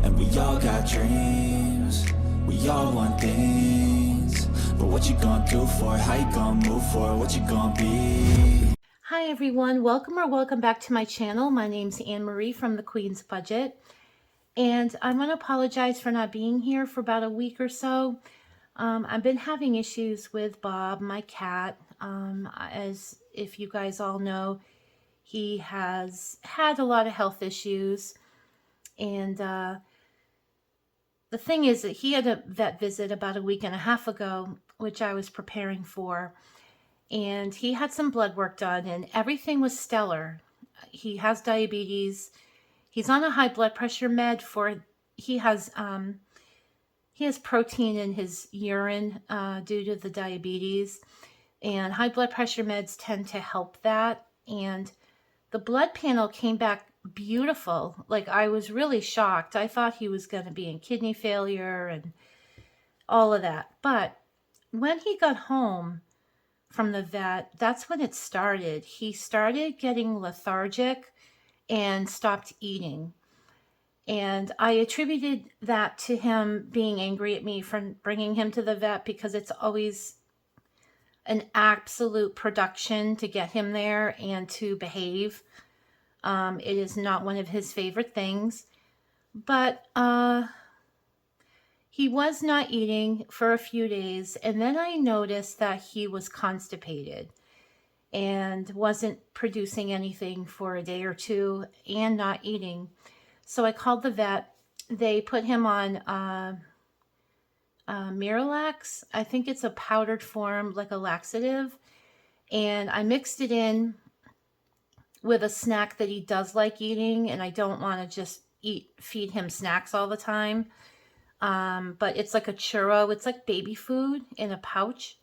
And we all got dreams, we all want things. But what you gonna do for it? How you gonna move for it? What you gonna be? Hi everyone, welcome back to my channel. My name's Anne Marie from the Queen's Budget, and I want to apologize for not being here for about a week or so. I've been having issues with Bob, my cat. As if you guys all know, he has had a lot of health issues, and the thing is that he had a vet visit about a week and a half ago, which I was preparing for. And he had some blood work done and everything was stellar. He has diabetes. He's on a high blood pressure med for, he has protein in his urine due to the diabetes, and high blood pressure meds tend to help that. And the blood panel came back beautiful. Like, I was really shocked. I thought he was going to be in kidney failure and all of that. But when he got home from the vet, that's when it started. He started getting lethargic and stopped eating. And I attributed that to him being angry at me for bringing him to the vet, because it's always an absolute production to get him there and to behave. It is not one of his favorite things. But he was not eating for a few days, and then I noticed that he was constipated and wasn't producing anything for a day or two and not eating. So I called the vet. They put him on Miralax. I think it's a powdered form, like a laxative. And I mixed it in with a snack that he does like eating, and I don't want to just feed him snacks all the time. But it's like a churro. It's like baby food in a pouch.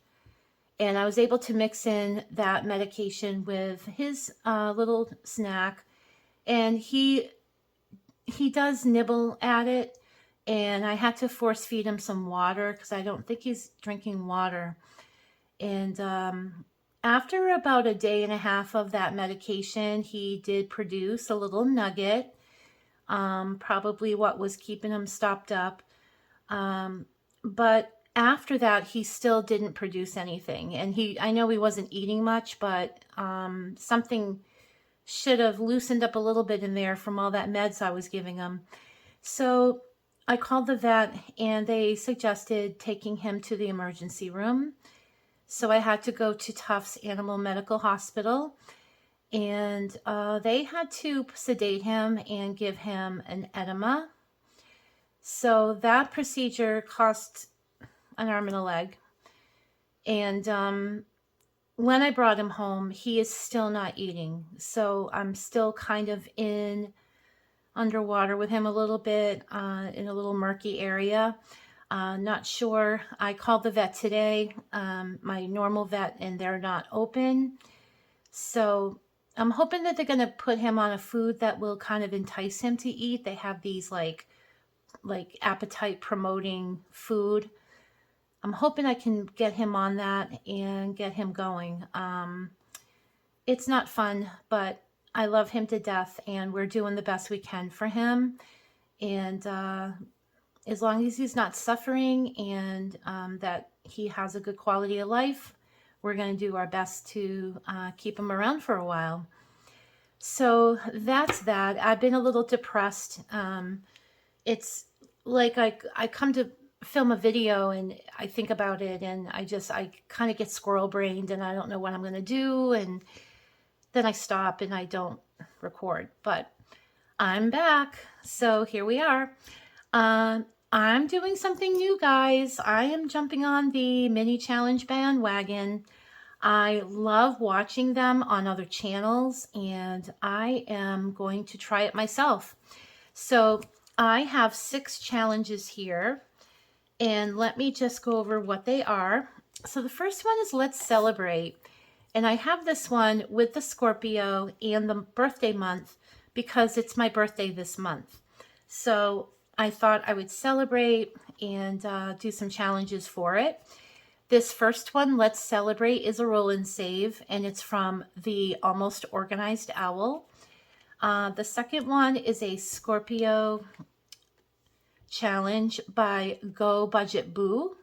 And I was able to mix in that medication with his little snack. And he does nibble at it. And I had to force feed him some water because I don't think he's drinking water. And after about a day and a half of that medication, he did produce a little nugget. Probably what was keeping him stopped up. But after that, he still didn't produce anything. And I know he wasn't eating much, but something should have loosened up a little bit in there from all that meds I was giving him. So I called the vet, and they suggested taking him to the emergency room. So I had to go to Tufts Animal Medical Hospital, and they had to sedate him and give him an enema. So that procedure cost an arm and a leg. And when I brought him home, he is still not eating. So I'm still kind of underwater with him a little bit, in a little murky area. Not sure. I called the vet today, my normal vet, and they're not open. So I'm hoping that they're going to put him on a food that will kind of entice him to eat. They have these like appetite promoting food. I'm hoping I can get him on that and get him going. It's not fun, but I love him to death, and we're doing the best we can for him. And as long as he's not suffering and that he has a good quality of life, we're going to do our best to keep him around for a while. So that's that. I've been a little depressed. It's like I come to film a video and I think about it, and I kind of get squirrel brained, and I don't know what I'm going to do, and then I stop and I don't record. But I'm back, so here we are. I'm doing something new, guys. I am jumping on the mini challenge bandwagon. I love watching them on other channels, and I am going to try it myself. So I have 6 challenges here, and let me just go over what they are. So the first one is Let's Celebrate. And I have this one with the Scorpio and the birthday month because it's my birthday this month. So I thought I would celebrate and do some challenges for it. This first one, Let's Celebrate, is a roll and save, and it's from the Almost Organized Owl. The second one is a Scorpio challenge by Go Budget Boo.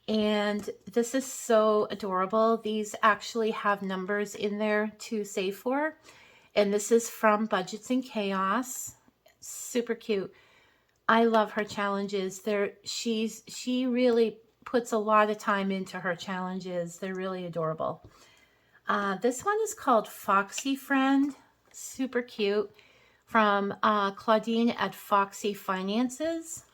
And this is so adorable. These actually have numbers in there to save for. And this is from Budgets and Chaos. Super cute. I love her challenges. She really puts a lot of time into her challenges. They're really adorable. This one is called Foxy Friend. Super cute. From Claudine at Foxy Finances.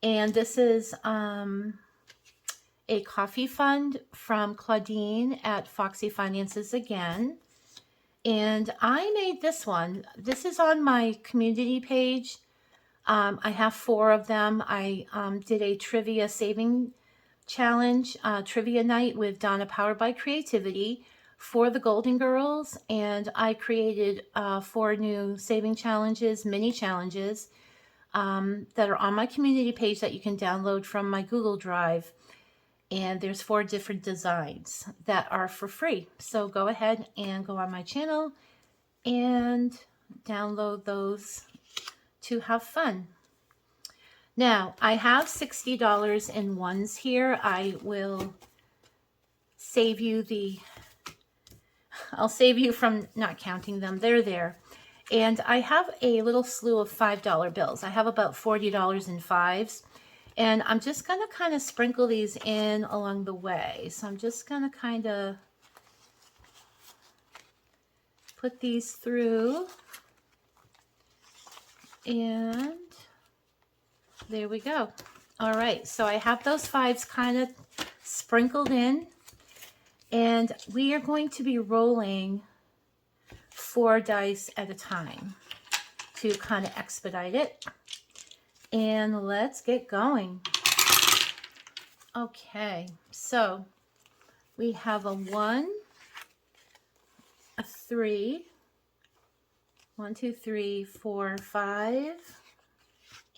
And this is a coffee fund from Claudine at Foxy Finances again. And I made this one. This is on my community page. I have 4 of them. I did a trivia saving challenge, trivia night with Donna Powered by Creativity for the Golden Girls. And I created 4 new saving challenges, mini challenges, that are on my community page that you can download from my Google Drive. And there's 4 different designs that are for free. So go ahead and go on my channel and download those to have fun. Now, I have $60 in ones here. I will save you I'll save you from not counting them. They're there. And I have a little slew of $5 bills. I have about $40 in fives. And I'm just going to kind of sprinkle these in along the way. So I'm just going to kind of put these through. And there we go. All right, so I have those fives kind of sprinkled in. And we are going to be rolling 4 dice at a time to kind of expedite it. And let's get going. Okay, so we have a 1, a 3, 1, 2, 3, 4, 5,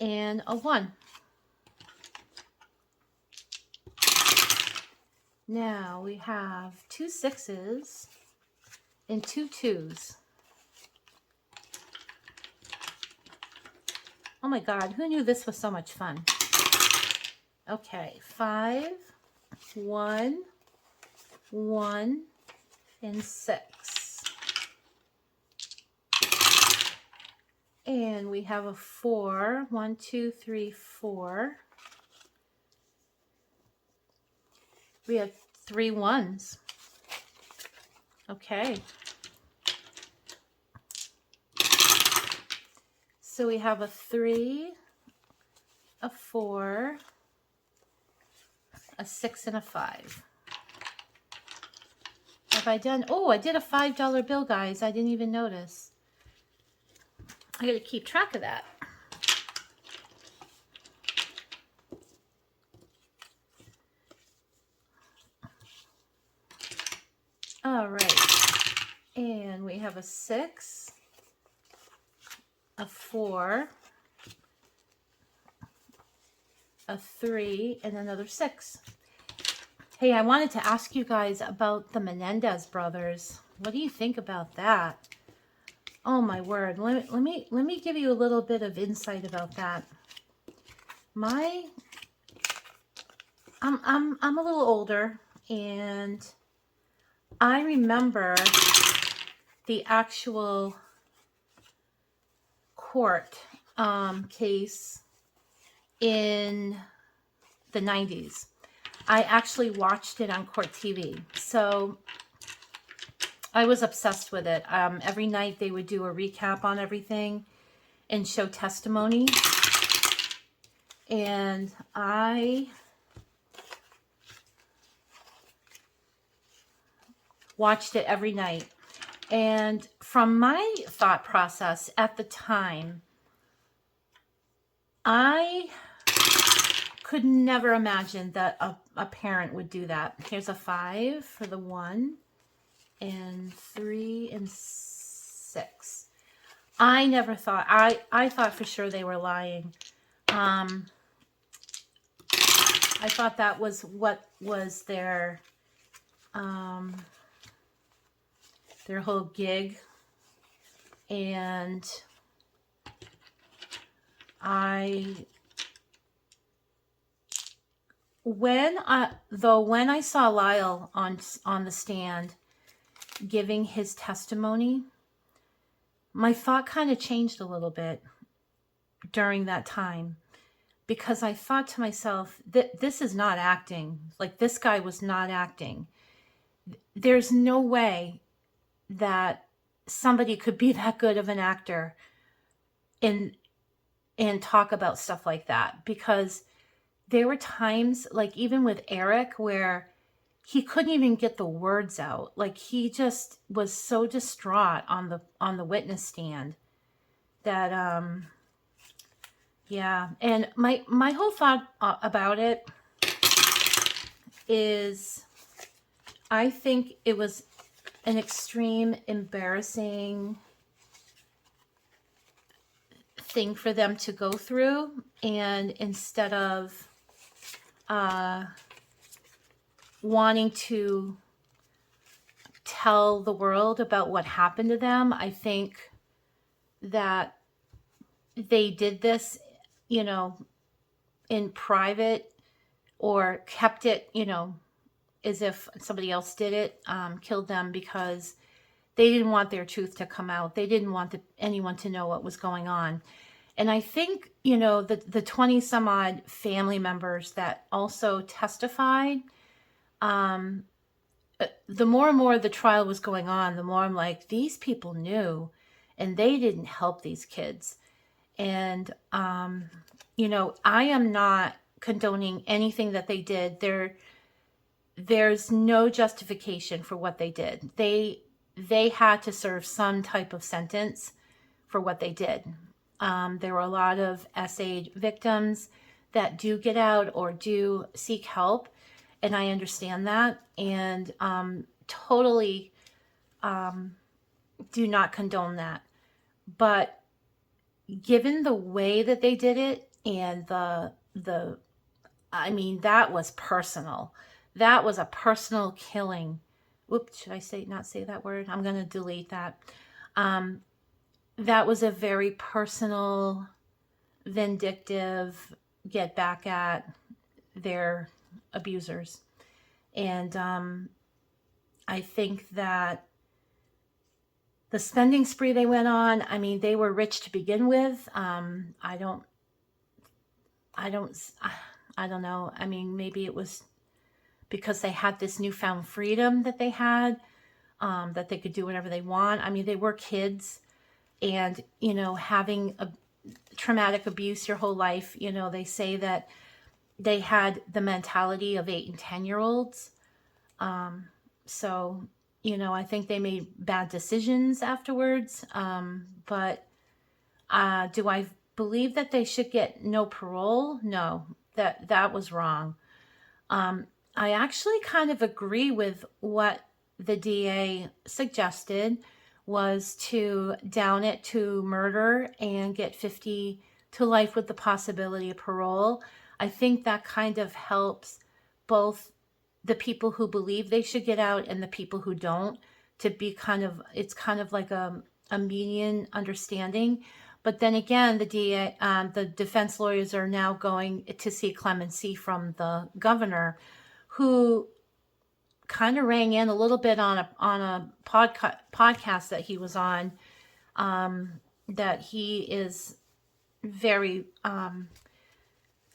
and a 1. Now we have 2 6s and 2 2s. Oh my God, who knew this was so much fun? Okay, 5, 1, 1, and 6. And we have a 4, 1, 2, 3, 4. We have 3 1s. Okay. So we have a 3, a 4, a 6, and a 5. Have I done? Oh, I did a $5 bill, guys. I didn't even notice. I got to keep track of that. All right. And we have a 6, a 4, a 3, and another 6. Hey, I wanted to ask you guys about the Menendez brothers. What do you think about that? Oh my word. Let me give you a little bit of insight about that. I'm a little older, and I remember the actual court case in the 90s. I actually watched it on Court TV. So I was obsessed with it. Every night they would do a recap on everything and show testimony. And I watched it every night. And from my thought process at the time, I could never imagine that a parent would do that. Here's a 5 for the 1, and 3 and 6. I never thought, I thought for sure they were lying. I thought that was what was their whole gig. And I when I saw Lyle on the stand giving his testimony, my thought kind of changed a little bit during that time, because I thought to myself that this is not acting. Like, this guy was not acting. There's no way that somebody could be that good of an actor and talk about stuff like that, because there were times, like even with Eric, where he couldn't even get the words out. Like, he just was so distraught on the witness stand that yeah. And my whole thought about it is, I think it was an extreme embarrassing thing for them to go through, and instead of wanting to tell the world about what happened to them, I think that they did this, in private, or kept it, as if somebody else did it, killed them, because they didn't want their truth to come out. They didn't want anyone to know what was going on. And I think, the 20 some odd family members that also testified, the more and more the trial was going on, the more I'm like, these people knew, and they didn't help these kids. And, I am not condoning anything that they did. There's no justification for what they did. They had to serve some type of sentence for what they did. There were a lot of SA victims that do get out or do seek help, and I understand that, and totally do not condone that. But given the way that they did it, and that was personal. That was a personal killing. Whoops, should I not say that word? I'm going to delete that. That was a very personal, vindictive, get back at their abusers. And I think that the spending spree they went on, they were rich to begin with. I don't know. Maybe it was because they had this newfound freedom that they had, that they could do whatever they want. They were kids, and, having a traumatic abuse your whole life, they say that they had the mentality of 8 and 10-year-olds. So, I think they made bad decisions afterwards. But do I believe that they should get no parole? No, that was wrong. I actually kind of agree with what the DA suggested, was to down it to murder and get 50 to life with the possibility of parole. I think that kind of helps both the people who believe they should get out and the people who don't, to be it's kind of like a median understanding. But then again, the DA, the defense lawyers are now going to seek clemency from the governor, who kind of rang in a little bit on a podcast that he was on, that he is very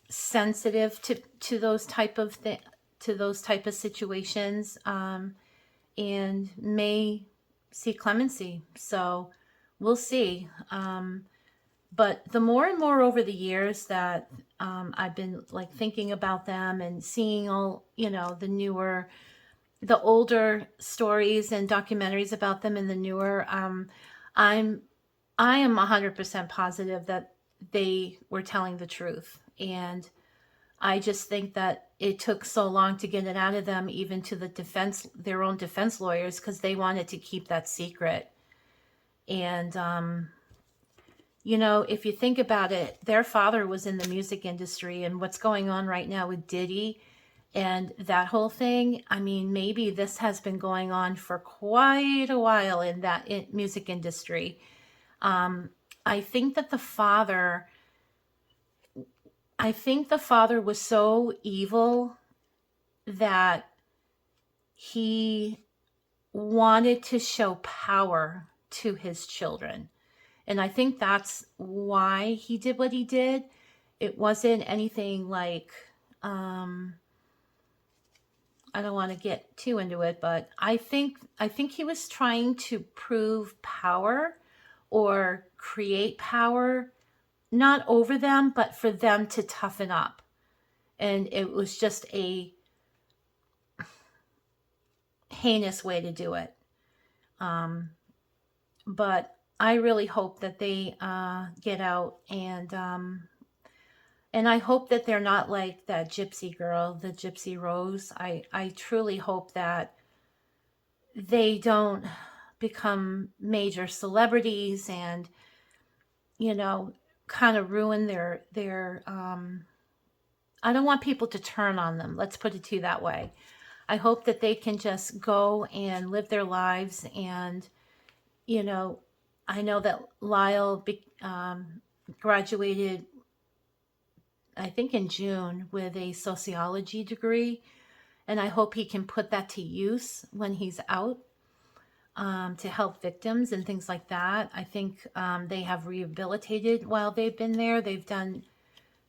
sensitive to those type of situations, and may see clemency. So we'll see. But the more and more over the years that I've been like thinking about them and seeing all, the older stories and documentaries about them, and the newer, I am 100% positive that they were telling the truth. And I just think that it took so long to get it out of them, even to their own defense lawyers, because they wanted to keep that secret. And, if you think about it, their father was in the music industry, and what's going on right now with Diddy and that whole thing, maybe this has been going on for quite a while in music industry. I think that the father I think the father was so evil that he wanted to show power to his children. And I think that's why he did what he did. It wasn't anything like, I don't want to get too into it, but I think he was trying to prove power or create power, not over them, but for them to toughen up. And it was just a heinous way to do it. But I really hope that they get out, and I hope that they're not like that gypsy girl, the Gypsy Rose. I truly hope that they don't become major celebrities and, kind of ruin their I don't want people to turn on them. Let's put it to you that way. I hope that they can just go and live their lives. And, I know that Lyle graduated, I think, in June with a sociology degree. And I hope he can put that to use when he's out, to help victims and things like that. I think they have rehabilitated while they've been there. They've done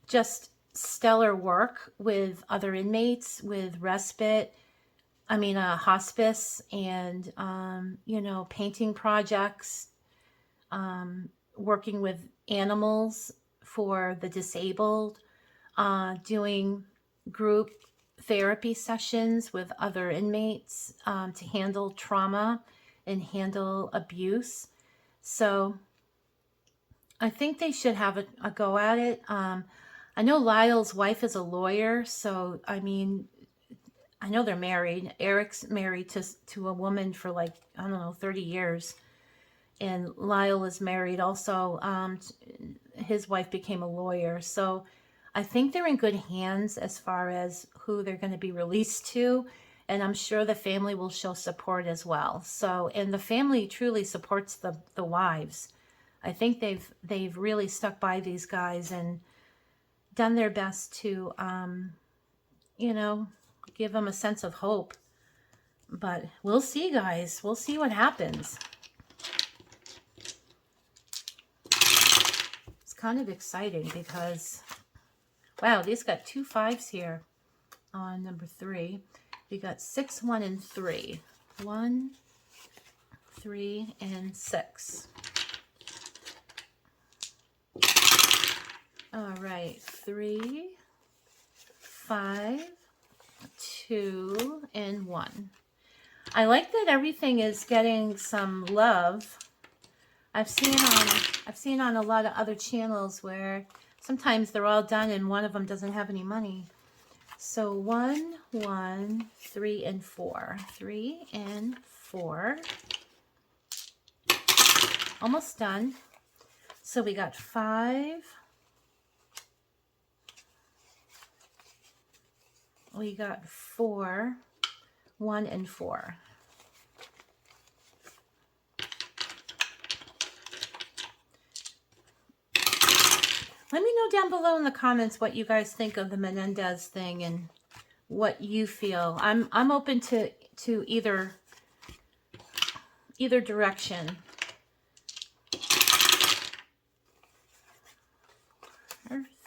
just stellar work with other inmates, with respite, hospice, and, painting projects, working with animals for the disabled, doing group therapy sessions with other inmates, to handle trauma and handle abuse. So I think they should have a go at it. I know Lyle's wife is a lawyer, so I know they're married. Eric's married to a woman for, like, I don't know, 30 years. And Lyle is married also. His wife became a lawyer. So I think they're in good hands as far as who they're going to be released to. And I'm sure the family will show support as well. So, and the family truly supports the wives. I think they've really stuck by these guys and done their best to, give them a sense of hope. But we'll see, guys. We'll see what happens. It's kind of exciting because, wow, these got 2 5s here on number 3. We got 6, 1, and 3. 1, 3, and 6. All right, 3, 5, 2, and 1. I like that everything is getting some love. I've seen on a lot of other channels where sometimes they're all done and one of them doesn't have any money. So 1, 1, 3, and 4. 3 and 4. Almost done. So we got 5. We got 4, 1, and 4. Let me know down below in the comments what you guys think of the Menendez thing and what you feel. I'm open to either direction.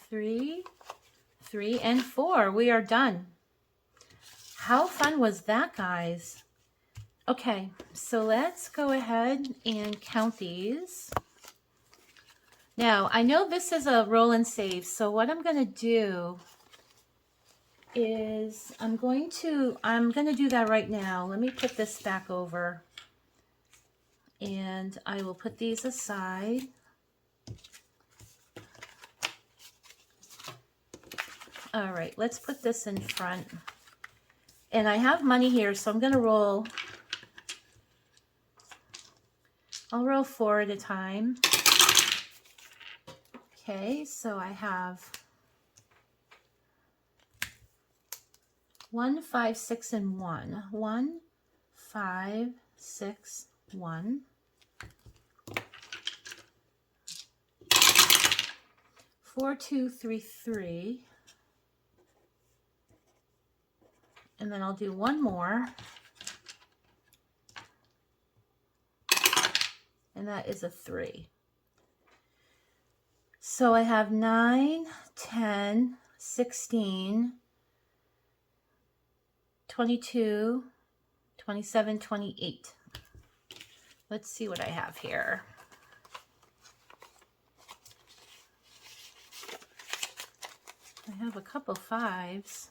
3, 3, and 4. We are done. How fun was that, guys? Okay, so let's go ahead and count these. Now, I know this is a roll and save, so what I'm going to do is I'm going to do that right now. Let me put this back over, and I will put these aside. All right, let's put this in front. And I have money here, so I'm going to roll. I'll roll 4 at a time. Okay, so I have 1, 5, 6, and 1. 1, 5, 6, 1. 4, 2, 3, 3. And then I'll do one more. And that is a 3. So I have 9, 10, 16, 22, 27, 28. Let's see what I have here. I have a couple 5s.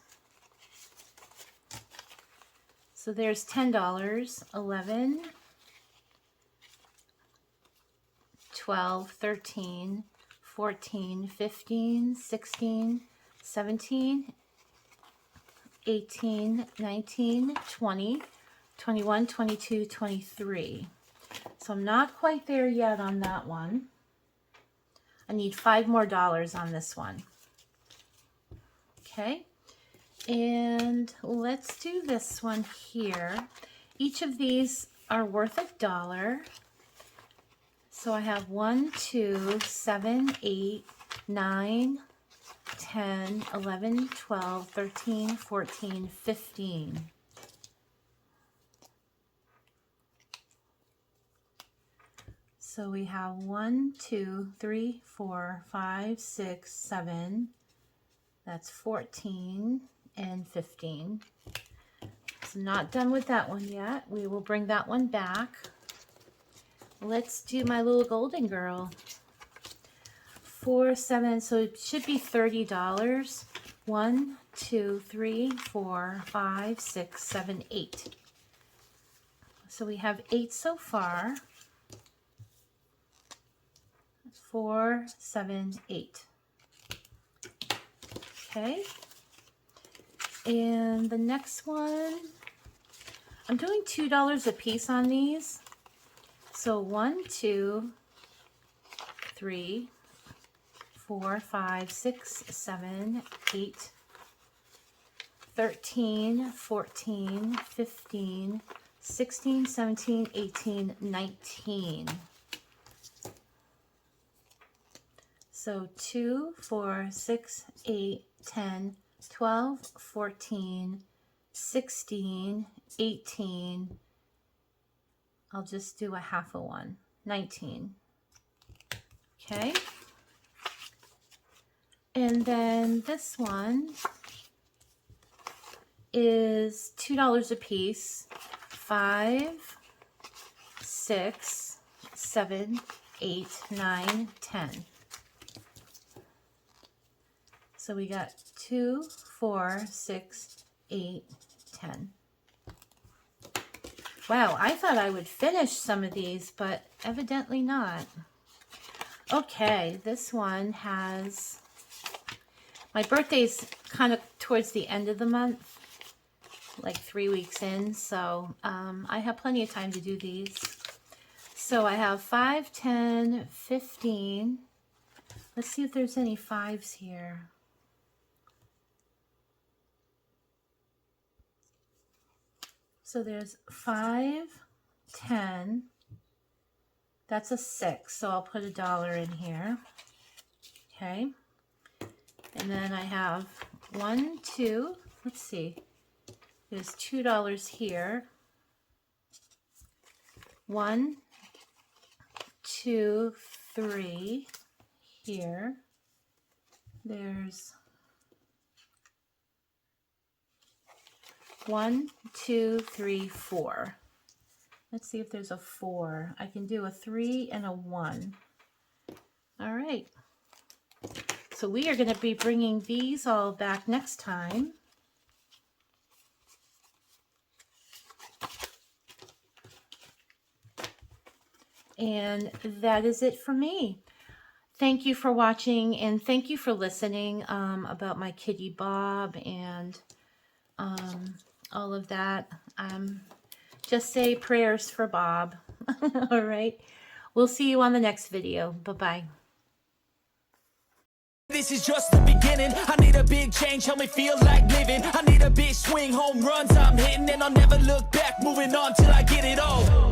So there's $10, 11, 12, 13, 14, 15, 16, 17, 18, 19, 20, 21, 22, 23. So I'm not quite there yet on that one. I need $5 more on this one. Okay, and let's do this one here. Each of these are worth $1. So I have 1, 2, 7, 8, 9, 10, 11, 12, 13, 14, 15. So we have 1, 2, 3, 4, 5, 6, 7. That's 14 and 15. So not done with that one yet. We will bring that one back. Let's do my little golden girl. 4, 7, so it should be $30. 1, 2, 3, 4, 5, 6, 7, 8. So we have 8 so far. 4, 7, 8. Okay. And the next one, I'm doing $2 a piece on these. So 1, 2, 3, 4, 5, 6, 7, 8, 13, 14, 15, 16, 17, 18, 19. So 2, 4, 6, 8, 10, 12, 14, 16, 18. I'll just do a half a one. 19. Okay. And then this one is $2 a piece. 5, 6, 7, 8, 9, 10. So we got 2, 4, 6, 8, 10. Wow, I thought I would finish some of these, but evidently not. Okay, this one has, my birthday's kind of towards the end of the month, like 3 weeks in, so I have plenty of time to do these. So I have 5, 10, 15. Let's see if there's any 5s here. So there's 5, 10, that's a 6, so I'll put $1 in here, okay, and then I have 1, 2, let's see, there's $2 here, 1, 2, 3 here, there's 1, 2, 3, 4. Let's see if there's a 4. I can do a 3 and a 1. All right. So we are going to be bringing these all back next time. And that is it for me. Thank you for watching, and thank you for listening about my kitty Bob and all of that. Just say prayers for Bob. All right. We'll see you on the next video. Bye-bye. This is just the beginning. I need a big change, help me feel like living. I need a big swing, home runs I'm hitting, and I'll never look back, moving on till I get it all.